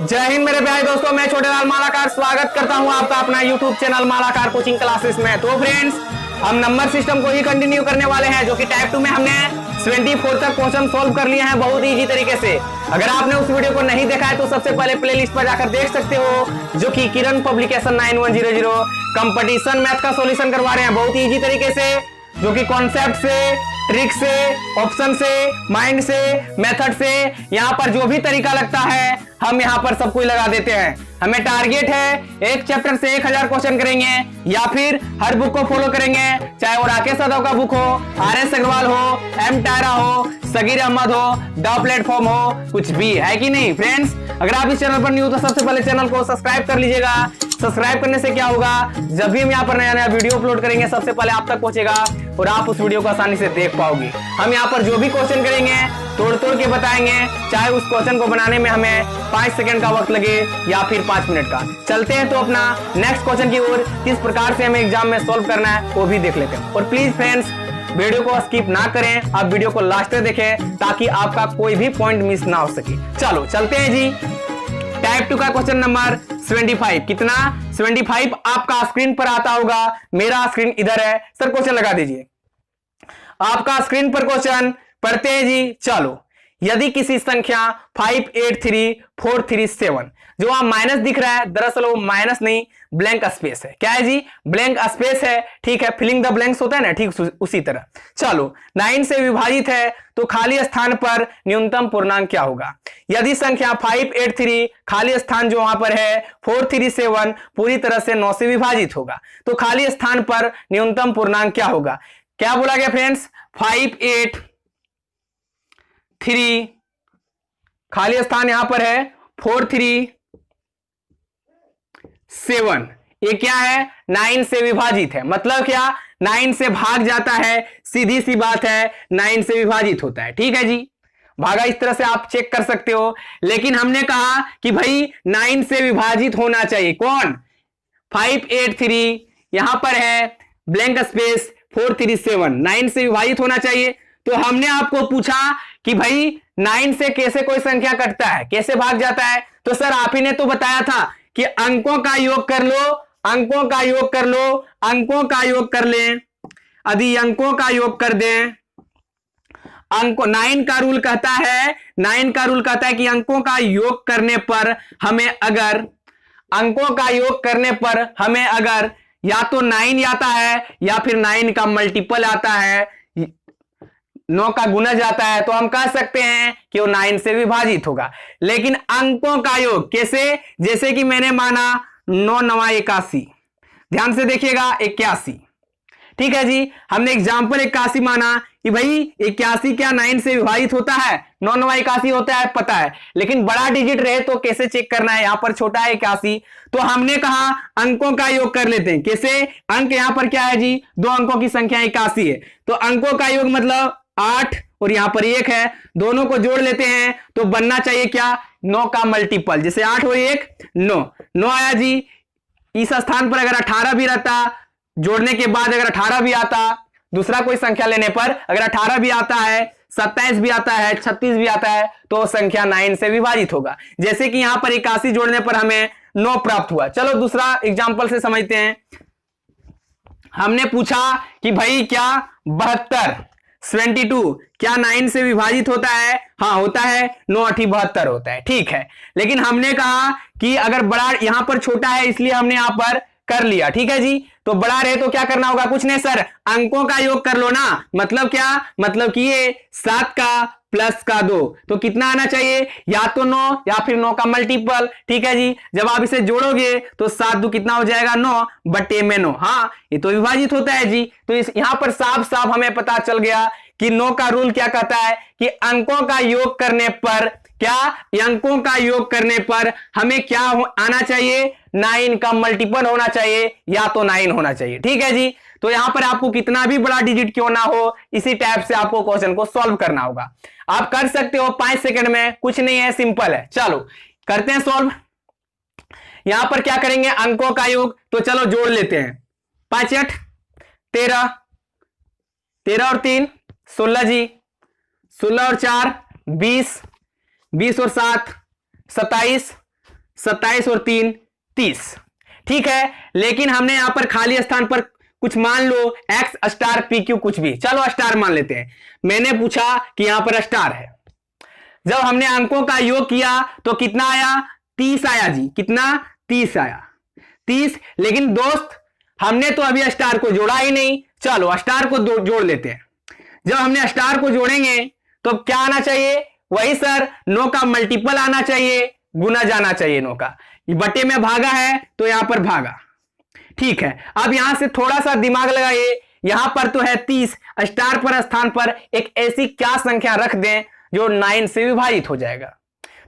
जय हिंद मेरे प्यारे दोस्तों, मैं छोटेलाल मालाकार स्वागत करता हूं आपका अपना YouTube channel Malakar coaching classes में। तो फ्रेंड्स, हम नंबर सिस्टम को ही कंटिन्यू करने वाले हैं, जो कि टाइप 2 में हमने 74 तक क्वेश्चन सॉल्व कर लिए हैं बहुत इजी तरीके से। अगर आपने उस वीडियो को नहीं देखा है तो सबसे पहले प्लेलिस्ट पर जाकर देख सकते हो, जो कि किरण पब्लिकेशन 9100 कंपटीशन मैथ का सॉल्यूशन करवा रहे हैं बहुत इजी तरीके से, जो कि कॉन्सेप्ट से, ट्रिक से, ऑप्शन से, माइंड से, मेथड से, यहाँ पर जो भी तरीका लगता है हम यहाँ पर सब कुछ लगा देते हैं। हमें टारगेट है एक चैप्टर से 1000 क्वेश्चन करेंगे, या फिर हर बुक को फॉलो करेंगे, चाहे वो राकेश यादव का बुक हो, RS अग्रवाल हो, M टायरा हो, सगीर अहमद हो, द प्लेटफॉर्म हो, कुछ भी है कि नहीं। फ्रेंड्स, अगर आप इस चैनल पर न्यू तो सबसे पहले चैनल को सब्सक्राइब कर लीजिएगा। सब्सक्राइब करने से क्या होगा, जब भी हम यहाँ पर नया नया वीडियो अपलोड करेंगे सबसे पहले आप तक पहुंचेगा और आप उस वीडियो को आसानी से देख पाओगे। हम यहाँ पर जो भी क्वेश्चन करेंगे तोड़ तोड़ के बताएंगे, चाहे उस क्वेश्चन को बनाने में हमें 5 सेकंड का वक्त लगे या फिर 5 मिनट का। चलते हैं तो अपना नेक्स्ट क्वेश्चन की ओर, किस प्रकार से हमें एग्जाम में सॉल्व करना है वो भी देख लेते हैं। और प्लीज फ्रेंड्स, वीडियो को स्किप ना करें, आप वीडियो को लास्ट तक देखें ताकि आपका कोई भी पॉइंट मिस ना हो सके। चलो चलते हैं जी। टाइप 2 का क्वेश्चन नंबर 75। कितना? 75 आपका स्क्रीन पर आता होगा, मेरा स्क्रीन इधर है। सर क्वेश्चन लगा दीजिए। आपका स्क्रीन पर क्वेश्चन पढ़ते हैं जी। चलो, यदि किसी संख्या 583437, जो वहां माइनस दिख रहा है, दरअसल वो माइनस नहीं ब्लैंक स्पेस है। क्या है जी? ब्लैंक स्पेस है। ठीक है, फिलिंग द ब्लैंक्स होता है ना, ठीक उसी तरह। चलो, 9 से विभाजित है तो खाली स्थान पर न्यूनतम पूर्णांक क्या होगा? यदि संख्या 583 खाली स्थान जो वहां पर है 437 पूरी तरह से 9 से विभाजित होगा, तो खाली स्थान पर न्यूनतम पूर्णांक क्या होगा? क्या बोला गया फ्रेंड्स? 583 खाली स्थान यहां पर है 437, ये क्या है? 9 से विभाजित है। मतलब क्या? 9 से भाग जाता है, सीधी सी बात है, 9 से विभाजित होता है। ठीक है जी, भागा इस तरह से आप चेक कर सकते हो। लेकिन हमने कहा कि भाई 9 से विभाजित होना चाहिए। कौन? 583 यहां पर है ब्लैंक स्पेस 437, 9 से विभाजित होना चाहिए। तो हमने आपको पूछा कि भाई 9 से कैसे कोई संख्या कटता है, कैसे भाग जाता है? तो सर आप ही ने तो बताया था कि अंकों का योग कर लो, अंकों का योग कर लो, अंकों का योग कर लें। यदि अंकों का योग कर दें, अंकों 9 का रूल कहता है, 9 का रूल कहता है कि अंकों का योग करने पर हमें अगर, अंकों का योग करने पर हमें अगर या तो 9 आता है या फिर 9 का मल्टीपल आता है, 9 का गुणज आता है, तो हम कह सकते हैं कि वो 9 से विभाजित होगा। लेकिन अंकों का योग कैसे? जैसे कि मैंने माना 9 9 81, ध्यान से देखिएगा, 81। ठीक है जी, हमने एग्जाम्पल 81 माना कि भाई 81 क्या 9 से विभाजित होता है? 9 9 81 होता है, पता है। लेकिन बड़ा डिजिट रहे तो कैसे चेक करना है? यहां पर छोटा है 81, तो हमने कहा अंकों का योग कर लेते हैं। कैसे? अंक यहां पर क्या है जी? 2 अंकों की संख्या 81 है, तो अंकों का योग मतलब 8 और यहां पर 1 है, दोनों को जोड़ लेते हैं तो बनना चाहिए क्या? 9 का मल्टीपल। जैसे 8 और 1 9, 9 आया जी। इस स्थान पर अगर 18 भी रहता, जोड़ने के बाद अगर 18 भी आता, दूसरा कोई संख्या लेने पर अगर 18 भी आता है, 27 भी आता है, 36 भी आता है, तो संख्या 9 से विभाजित होगा। जैसे कि यहां पर 81 जोड़ने पर हमें 9 प्राप्त हुआ। चलो दूसरा एग्जांपल से समझते हैं। हमने पूछा कि भाई क्या 72 क्या 9 से विभाजित होता है? हाँ होता है, 9 8 72 होता है। ठीक है, लेकिन हमने कहा कि अगर बड़ा यहां पर छोटा है इसलिए हमने यहां पर कर लिया। ठीक है जी, तो बड़ा रहे तो क्या करना होगा? कुछ नहीं सर, अंकों का योग कर लो ना। मतलब क्या? मतलब कि ये 7 का प्लस का 2, तो कितना आना चाहिए? या तो 9 या फिर 9 का मल्टीपल। ठीक है जी, जब आप इसे जोड़ोगे तो 7 2 कितना हो जाएगा? 9 बटे में 9। हाँ, ये तो विभाजित होता है जी। तो इस यहां पर साफ साफ हमें पता चल गया कि 9 का रूल क्या कहता है कि अंकों का योग करने पर क्या, अंकों का योग करने पर हमें क्या आना चाहिए? 9 का मल्टीपल होना चाहिए, या तो 9 होना चाहिए। ठीक है जी, तो यहां पर आपको कितना भी बड़ा डिजिट क्यों ना हो, इसी टाइप से आपको क्वेश्चन को सॉल्व करना होगा। आप कर सकते हो 5 सेकंड में, कुछ नहीं है, सिंपल है। चलो करते हैं सॉल्व। यहां पर क्या करेंगे? अंकों का योग, तो चलो जोड़ लेते हैं। 5 8 13, 13 और 3 16 जी, 16 और 4 20, 20 और 7 27, 27 और 3 30। ठीक है, लेकिन हमने यहां पर खाली स्थान पर कुछ मान लो एक्स स्टार पी क्यू कुछ भी, चलो स्टार मान लेते हैं। मैंने पूछा कि यहां पर स्टार है। जब हमने अंकों का योग किया तो कितना आया? 30 आया जी। कितना? 30 आया। 30। लेकिन दोस्त हमने तो अभी स्टार को जोड़ा ही नहीं, चलो स्टार को जोड़ लेते हैं। जब हमने स्टार को जोड़ेंगे तो क्या आना चाहिए? वही सर, 9 का मल्टीपल आना चाहिए, गुना जाना चाहिए 9 का। बटे में भागा है तो यहां पर भागा। ठीक है, अब यहां से थोड़ा सा दिमाग लगाइए। यहां पर तो है 30, स्टार पर स्थान पर एक ऐसी क्या संख्या रख दें जो 9 से विभाजित हो जाएगा।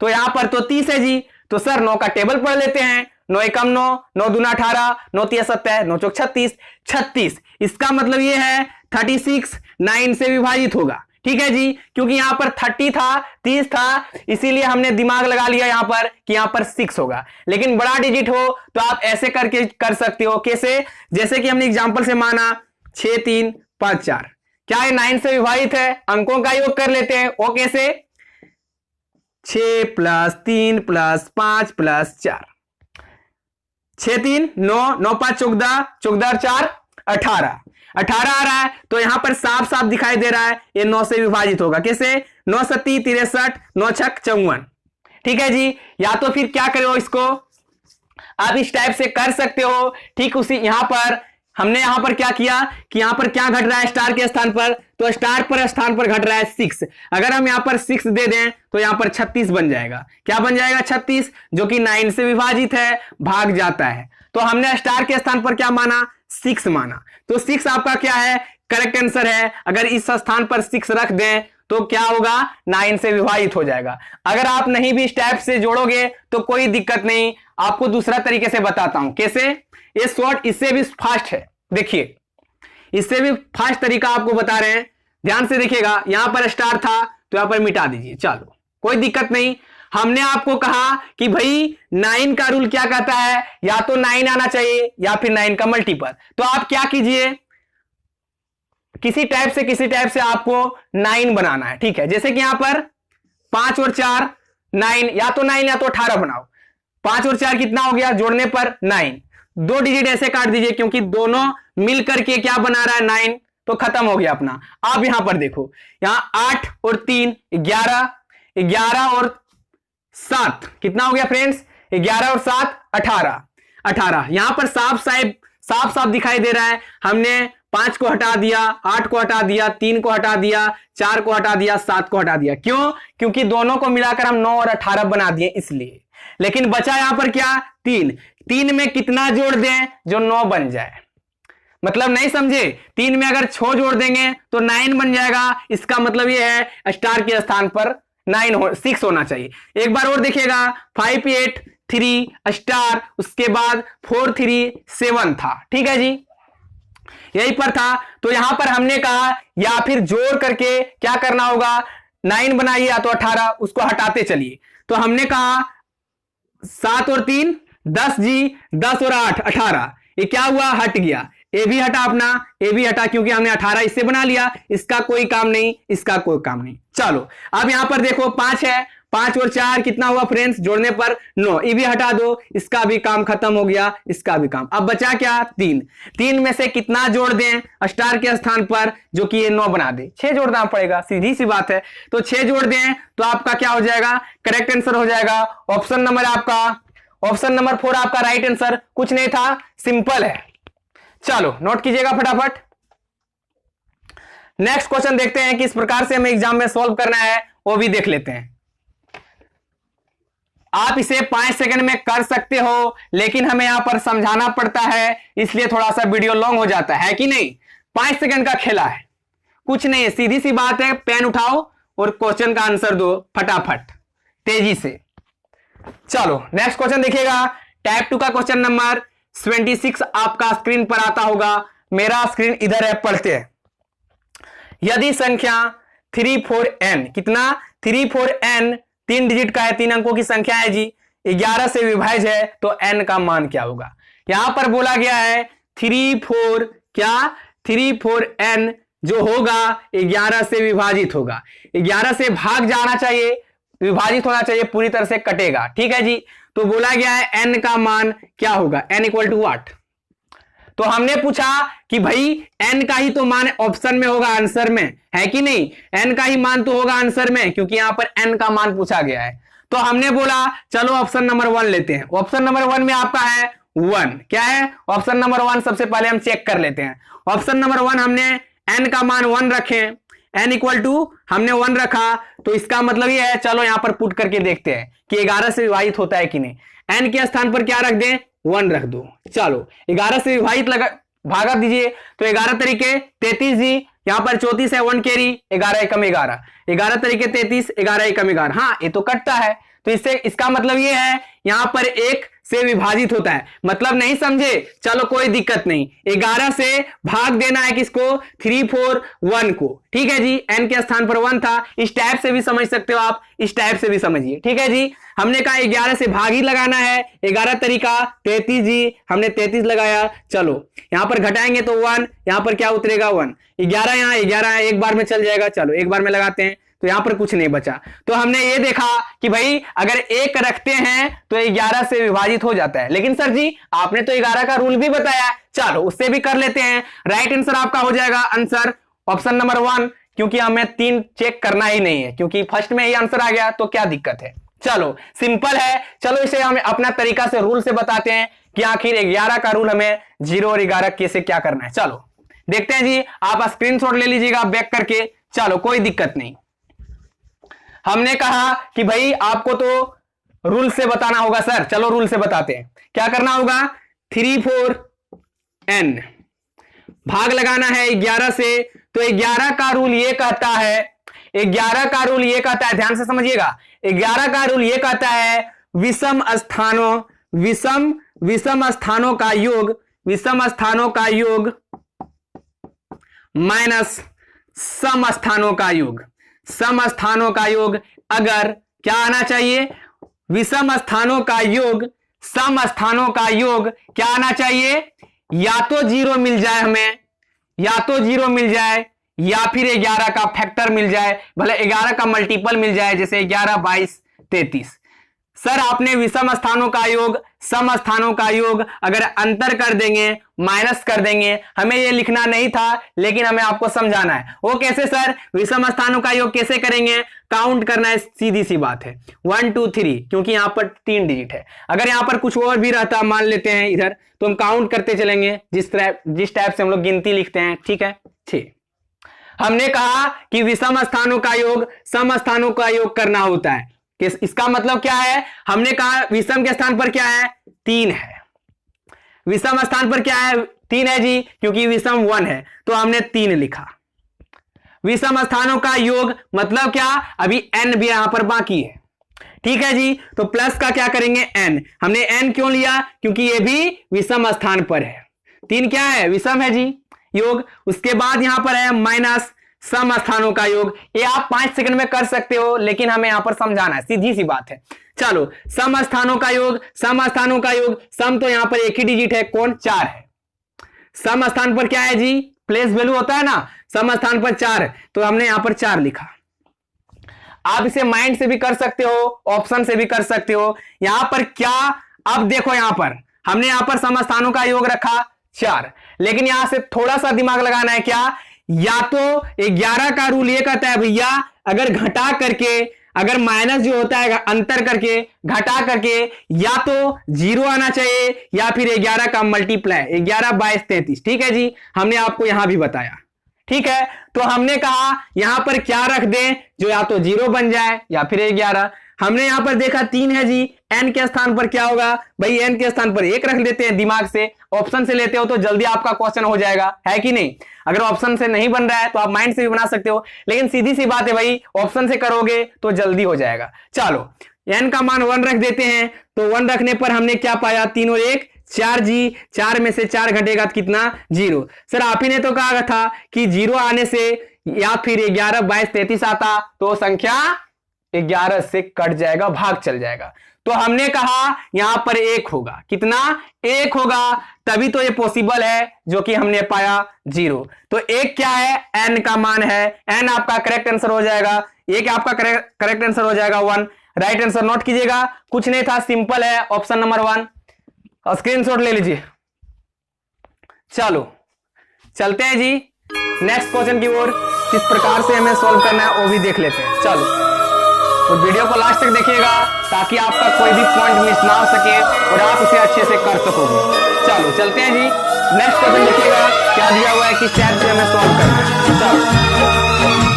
तो यहां पर तो 30 है जी, तो सर 9 का टेबल पढ़ लेते हैं। 9 एकम 9, 9 दूना 18, 9 तिया 27, 9 चौक 36, 36। इसका मतलब ये है 36 9 से विभाजित होगा। ठीक है जी, क्योंकि यहां पर 30 था, 30 था, इसीलिए हमने दिमाग लगा लिया यहां पर कि यहां पर 6 होगा। लेकिन बड़ा डिजिट हो तो आप ऐसे करके कर सकते हो। कैसे? जैसे कि हमने एग्जांपल से माना 6 3 5 4, क्या ये 9 से विभाजित है? अंकों का योग कर लेते हैं। वो कैसे? 6 + 3 + 5 + 4, 6 3 9, 9 5 14, 14 4 18, 18 आ रहा है। तो यहां पर साफ साफ दिखाई दे रहा है ये 9 से विभाजित होगा। कैसे? 9 सत्ती 63, 9 छक 54। ठीक है जी, या तो फिर क्या करो, इसको आप इस टाइप से कर सकते हो। ठीक, उसी यहां पर हमने यहां पर क्या किया कि यहां पर क्या घट रहा है स्टार के स्थान पर? तो स्टार पर स्थान पर घट रहा है 6। अगर हम यहां पर 6 दे दें तो यहां पर 36 बन जाएगा। क्या बन जाएगा? 36, जो कि 9 से विभाजित है, भाग जाता है। तो हमने स्टार के स्थान पर क्या माना? 6 माना। तो 6 आपका क्या है? करेक्ट आंसर है। अगर इस स्थान पर 6 रख दें तो क्या होगा? 9 से विभाजित हो जाएगा। अगर आप नहीं भी इस टाइप से जोड़ोगे तो कोई दिक्कत नहीं, आपको दूसरा तरीके से बताता हूं। कैसे? ये शॉर्ट इससे भी फास्ट है। देखिए, इससे भी फास्ट तरीका आपको बता रहे हैं, ध्यान से देखिएगा। यहां पर स्टार था तो यहां पर मिटा दीजिए, चलो कोई दिक्कत नहीं। हमने आपको कहा कि भाई 9 का रूल क्या कहता है? या तो 9 आना चाहिए या फिर 9 का मल्टीपल। तो आप क्या कीजिए, किसी टाइप से आपको 9 बनाना है। ठीक है, जैसे कि यहां पर 5 और 4 9, या तो 9 या तो 18 बनाओ। 5 और 4 कितना हो गया? जोड़ने पर 9। 2 डिजिट ऐसे काट दीजिए, क्योंकि दोनों मिलकर के क्या बना रहा है? 9। तो खत्म हो गया अपना। अब यहां पर देखो, यहां 8 और 3 11, 11 और 7 कितना हो गया फ्रेंड्स? 11 और 7 18, 18। यहां पर साफ साफ दिखाई दे रहा है। हमने 5 को हटा दिया, 8 को हटा दिया, 3 को हटा दिया, 4 को हटा दिया, 7 को हटा दिया। क्यों? क्योंकि दोनों को मिलाकर हम 9 और 18 बना दिए, इसलिए। लेकिन बचा यहां पर क्या? 3। 3 में कितना जोड़ दें जो 9 बन जाए? मतलब नहीं समझे? 3 में अगर 6 जोड़ देंगे तो 9 बन जाएगा। इसका मतलब यह है स्टार के स्थान पर 6 होना चाहिए। एक बार और देखिएगा, 5 8 3 स्टार, उसके बाद 4 3 7 था। ठीक है जी, यही पर था। तो यहां पर हमने कहा या फिर जोड़ करके क्या करना होगा? 9 बनाइए या तो 18, उसको हटाते चलिए। तो हमने कहा 7 और 3 10 जी, 10 और 8 18। ये क्या हुआ? हट गया। ए भी हटा अपना, ए भी हटा, क्योंकि हमने 18 इससे बना लिया। इसका कोई काम नहीं, इसका कोई काम नहीं। चलो अब यहां पर देखो 5 है, 5 और 4 कितना हुआ फ्रेंड्स? जोड़ने पर 9। ये भी हटा दो, इसका भी काम खत्म हो गया, इसका भी काम। अब बचा क्या? 3। 3 में से कितना जोड़ दें स्टार के स्थान पर जो कि ये 9 बना दे? 6 जोड़ना पड़ेगा, सीधी सी बात है। तो 6 जोड़ दें तो आपका क्या हो जाएगा? करेक्ट आंसर हो जाएगा। ऑप्शन नंबर 4 आपका राइट आंसर। कुछ नहीं था, सिंपल है। चलो नोट कीजिएगा फटाफट। नेक्स्ट क्वेश्चन देखते हैं किस प्रकार से हमें एग्जाम में सॉल्व करना है, वो भी देख लेते हैं। आप इसे 5 सेकंड में कर सकते हो, लेकिन हमें यहां पर समझाना पड़ता है, इसलिए थोड़ा सा वीडियो लॉन्ग हो जाता है कि नहीं? 5 सेकंड का खेला है, कुछ नहीं है, सीधी सी बात है। पेन उठाओ और क्वेश्चन का आंसर दो फटाफट, तेजी से। चलो नेक्स्ट क्वेश्चन देखिएगा। टाइप 2 का क्वेश्चन नंबर 26 आपका स्क्रीन पर आता होगा। मेरा स्क्रीन इधर है, पढ़ते हैं। यदि संख्या 34n, कितना? 34n 3 डिजिट का है, 3 अंकों की संख्या है जी, 11 से विभाज्य है, तो n का मान क्या होगा? यहां पर बोला गया है 34n जो होगा 11 से विभाजित होगा। 11 से भाग जाना चाहिए, तो विभाजित होना चाहिए, पूरी तरह से कटेगा। ठीक है जी, तो बोला गया है n का मान क्या होगा, n इक्वल टू व्हाट। तो हमने पूछा कि भाई n का ही तो मान ऑप्शन में होगा, आंसर में है कि नहीं, n का ही मान तो होगा आंसर में, क्योंकि यहां पर n का मान पूछा गया है। तो हमने बोला चलो ऑप्शन नंबर 1 लेते हैं। ऑप्शन नंबर 1 में आपका है 1, क्या है ऑप्शन नंबर 1, सबसे पहले हम चेक कर लेते हैं। ऑप्शन नंबर 1 हमने n का मान 1 रखे, n इक्वल टू हमने 1 रखा, तो इसका मतलब ये है, चलो यहां पर पुट करके देखते हैं कि 11 से विभाजित होता है कि नहीं। n के स्थान पर क्या रख दें, 1 रख दो। चलो 11 से विभाजित भागा दीजिए, तो 11 तरीके 33 जी, यहां पर 34 है, 1 कैरी, 11 एकम 11, 11 तरीके 33, 11 एकम 11, हाँ ये तो कटता है। तो इससे इसका मतलब ये है यहां पर 1 से विभाजित होता है, मतलब नहीं समझे, चलो कोई दिक्कत नहीं, 11 से भाग देना है किसको, 3 4 1 को। ठीक है जी, n के स्थान पर 1 था, इस टाइप से भी समझ सकते हो आप, इस टाइप से भी समझिए। ठीक है जी, हमने कहा 11 से भाग ही लगाना है, 11 तरीका 33 जी, हमने 33 लगाया। चलो यहां पर घटाएंगे तो 1, यहां पर क्या उतरेगा 1, 11 यहां 11 है, एक बार में चल जाएगा। चलो एक बार में लगाते हैं, तो यहां पर कुछ नहीं बचा। तो हमने ये देखा कि भाई अगर 1 रखते हैं तो 11 से विभाजित हो जाता है। लेकिन सर जी आपने तो 11 का रूल भी बताया, चलो उससे भी कर लेते हैं। राइट आंसर आपका हो जाएगा आंसर ऑप्शन नंबर 1, क्योंकि हमें 3 चेक करना ही नहीं है, क्योंकि फर्स्ट में ही आंसर आ गया तो क्या दिक्कत है। चलो सिंपल है, चलो इसे हम अपना तरीका से रूल से बताते हैं कि आखिर 11 का रूल हमें 0 और 11 कैसे क्या करना है। चलो देखते हैं जी, आप स्क्रीनशॉट ले लीजिएगा बैक करके, चलो कोई दिक्कत नहीं। हमने कहा कि भाई आपको तो रूल से बताना होगा सर, चलो रूल से बताते हैं। क्या करना होगा, 3 4 n भाग लगाना है 11 से, तो 11 का रूल ये कहता है, 11 का रूल ये कहता है, ध्यान से समझिएगा, 11 का रूल ये कहता है विषम स्थानों का योग, विषम स्थानों का योग माइनस सम स्थानों का योग, सम स्थानों का योग। अगर क्या आना चाहिए, विषम स्थानों का योग, सम स्थानों का योग क्या आना चाहिए, या तो 0 मिल जाए हमें, या तो 0 मिल जाए, या फिर 11 का फैक्टर मिल जाए, भले 11 का मल्टीपल मिल जाए, जैसे 11 22 33। सर आपने विषम स्थानों का योग, सम स्थानों का योग अगर अंतर कर देंगे, माइनस कर देंगे, हमें ये लिखना नहीं था, लेकिन हमें आपको समझाना है। वो कैसे सर, विषम स्थानों का योग कैसे करेंगे, काउंट करना है, सीधी सी बात है, 1 2 3, क्योंकि यहां पर 3 डिजिट है। अगर यहां पर कुछ और भी रहता, मान लेते हैं इधर, तो हम काउंट करते चलेंगे, जिस टाइप से हम लोग गिनती लिखते हैं। ठीक है, ठीक। हमने कहा कि विषम स्थानों का योग सम स्थानों का योग करना होता है। इसका मतलब क्या है, हमने कहा विषम के स्थान पर क्या है, 3 है, विषम स्थान पर क्या है, 3 है जी, क्योंकि विषम 1 है, तो हमने 3 लिखा। विषम स्थानों का योग मतलब क्या, अभी n भी यहां पर बाकी है। ठीक है जी, तो प्लस का क्या करेंगे, n। हमने n क्यों लिया, क्योंकि ये भी विषम स्थान पर है, 3 क्या है, विषम है जी, योग। उसके बाद यहां पर है माइनस सम स्थानों का योग। ये आप 5 सेकंड में कर सकते हो, लेकिन हमें यहां पर समझाना है, सीधी सी बात है। चलो सम स्थानों का योग, सम स्थानों का योग, सम तो यहां पर एक ही डिजिट है, कौन, 4 है। सम स्थान पर क्या है जी, प्लेस वैल्यू होता है ना, सम स्थान पर 4 है, तो हमने यहां पर 4 लिखा। आप इसे माइंड से भी कर सकते हो, ऑप्शन से भी कर सकते हो। यहां पर क्या, अब देखो यहां पर हमने यहां पर सम स्थानों का योग रखा 4, लेकिन यहां से थोड़ा सा दिमाग लगाना है, क्या, या तो 11 का रूल ये कहता है भैया, अगर घटा करके, अगर माइनस जो होता है अंतर करके, घटा करके, या तो 0 आना चाहिए, या फिर 11 का मल्टीप्लाई, 11 22 33। ठीक है जी, हमने आपको यहां भी बताया। ठीक है, तो हमने कहा यहां पर क्या रख दें, जो या तो 0 बन जाए या फिर 11। हमने यहां पर देखा 3 है जी, n के स्थान पर क्या होगा भाई, n के स्थान पर 1 रख लेते हैं, दिमाग से, ऑप्शन से लेते हो तो जल्दी आपका क्वेश्चन हो जाएगा, है कि नहीं। अगर ऑप्शन से नहीं बन रहा है तो आप माइंड से भी बना सकते हो, लेकिन सीधी सी बात है भाई, ऑप्शन से करोगे तो जल्दी हो जाएगा। चलो n का मान 1 रख देते हैं, तो 1 रखने पर हमने क्या पाया, 3 और 1 4 जी, 4 में से 4 घटेगा तो कितना, 0। सर आप ही ने तो कहा था कि 0 आने से या फिर 11 22 33 आता तो संख्या 11 से कट जाएगा, भाग चल जाएगा। तो हमने कहा यहां पर 1 होगा, कितना 1 होगा, तभी तो ये पॉसिबल है, जो कि हमने पाया 0। तो 1 क्या है, n का मान है, n आपका करेक्ट आंसर हो जाएगा, 1 आपका करेक्ट आंसर हो जाएगा 1। राइट आंसर नोट कीजिएगा, कुछ नहीं था, सिंपल है, ऑप्शन नंबर 1। स्क्रीनशॉट ले लीजिए। चलो चलते हैं जी नेक्स्ट क्वेश्चन की ओर, किस प्रकार से हमें सॉल्व करना है वो भी देख लेते हैं। चलो तो वीडियो को लास्ट तक देखिएगा ताकि आपका कोई भी पॉइंट मिस ना हो सके और आप इसे अच्छे से कर सकोगे। चलो चलते हैं जी, नेक्स्ट क्वेश्चन देखिएगा क्या दिया हुआ है, किस टाइप से हमें सॉल्व करना है। चलो